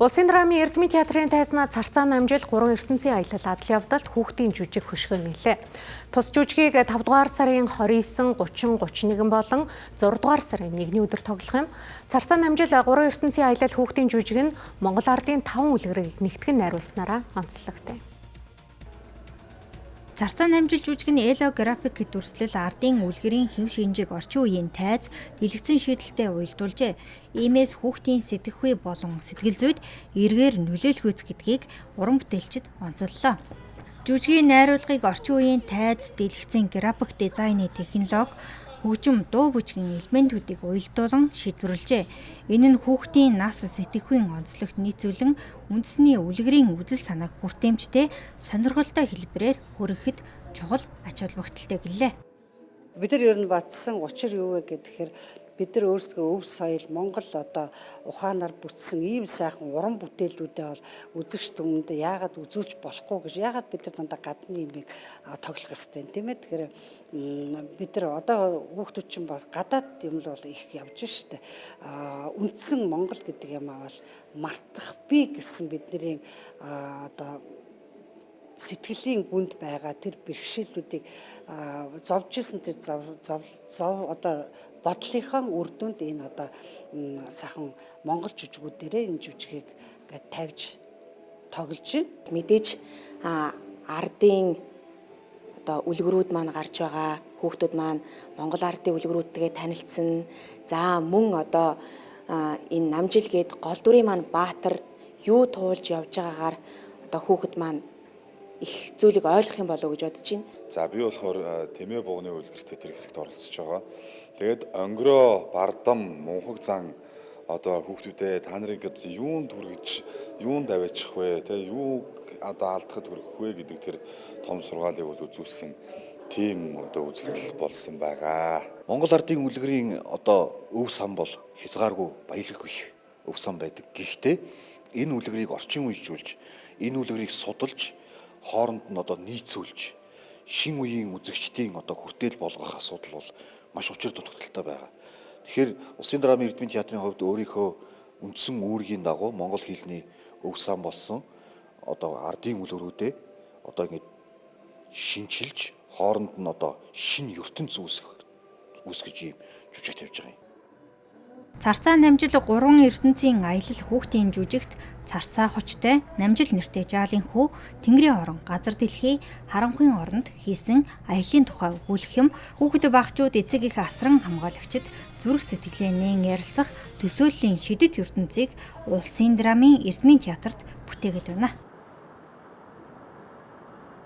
Улсын драмын Эрдэмийн театрын тайзнаа Царцаа намжил 3 ертөнцийн аялал адал явдалд хүүхдийн жүжиг хөшгөө нэлээ. Тус жүжигийг 5 дугаар сарын 29, 30, 31 болон 6 дугаар сарын 1-ний өдөр тоглох юм. Царцаа намжил 3 ертөнцийн аялал хүүхдийн жүжиг нь Монгол ардын 5 үлгэрийг нэгтгэн найруулснараа онцлогтой. Царцаа намжил жүжиг нь элографик дүрслэл ардын үлгэрийн хэв шинжийг орчин үеийн тайз дэлгэцэн шийдэлтэй уялдуулжээ. Иймээс хүүхдийн сэтгэхүй болон сэтгэл зүйд эргээр нөлөөлөх гэдгийг уран бүтээлчид онцоллоо. Жүжигийн найруулгыг орчин үеийн тайз дэлгэцэн график дизайны технологи хөгжим дуу бүжгийн элементүүдийг уялдуулан шийдвэрлэжээ. Энэ нь хүүхдийн нас сэтгэхүйн онцлогт нийцүүлэн үндэсний үлгэрийн үдэл санааг хүртээмжтэй сонирхолтой хэлбэрээр хүргэхэд чухал ач холбогдолтой гэлээ. Бид нар ер нь батсан учир юу вэ гэхээр бид нар өөрсдөө өв соёл Монгол ухаанаар бүтсэн ийм сайхан уран бүтээлүүдээ бол үзэгч түмэнд яагаад үзүүлж болохгүй гэж яагаад бид нар дандаа гадны юмыг тоглох ёстой юм тийм ээ. Тэгэхээр бид нар одоо хүүхдүүд чинь бас гадаад юм л бол их явж штэ. Үндсэн Монгол гэдэг юм аа бол мартах би гэсэн бидний сэтгэлийн гүнд байгаа тэр бэрхшээлүүдийг зовж исэн тэр бодлынхаа үр дүнд энэ сайхан монгол жүжигүүдээрээ энэ жүжигийг тавьж тоглож байна. Мэдээж ардын үлгэрүүд маань гарч байгаа хүүхдүүд маань монгол ардын үлгэрүүдтэйгээ танилцсан. За мөн энэ намжил гээд гол дүрийн маань баатар юу туулж явж байгаагаар хүүхэд маань их зүйлийг ойлгох юм болов уу гэж бодож байна. За би болохоор Тэмээ буугны үлгэртэй тэр хэсэгт оролцож байгаа. Тэгээд онгороо, бардам, мунхаг зан хүүхдүүдээ та нарыг юунд хүргэж, юунд аваачих вэ? Тэ юу алдахад хүрэх вэ гэдэг тэр том сургаалыг бол үзүүлсэн тийм үзэгдэл болсон байгаа. Монгол ардын үлгэрийн өв сан бол хязгааргүй баялаг их өв сан байдаг. Гэхдээ энэ үлгэрийг орчин үеижүүлж, энэ үлгэрийг судалж хооронд нь нийцүүлж шин үеийн үзэгчдийн хүртэл болгох асуудал бол маш учир дутагдaltaй байгаа. Тэгэхээр Улсын драмын Эрдэмийн театрын хувьд өөрийнхөө үндсэн үүргийн дагуу монгол хэлний өв сан болсон ардын үлгэрүүдээ ингэж шинчилж хооронд нь шин ертөнц үүсгэж ийм жүжиг тавьж байгаа юм. Царцаа намжил 3 ертөнцийн аялал хүүхдийн жүжигт Царцаа хочтой намжил нэртэй жаалын хүү Тэнгэрийн орон газар дэлхий харанхуйн оронд хийсэн аяллаа тухай өгүүлэх юм. Хүүхэд багчууд эцэг их асран хамгаалагчид зүрх сэтгэлээ нээн ярилцах төсөөллийн шидэт ертөнцийг Улсын драмын Эрдэмийн театрт бүтээгээд байна.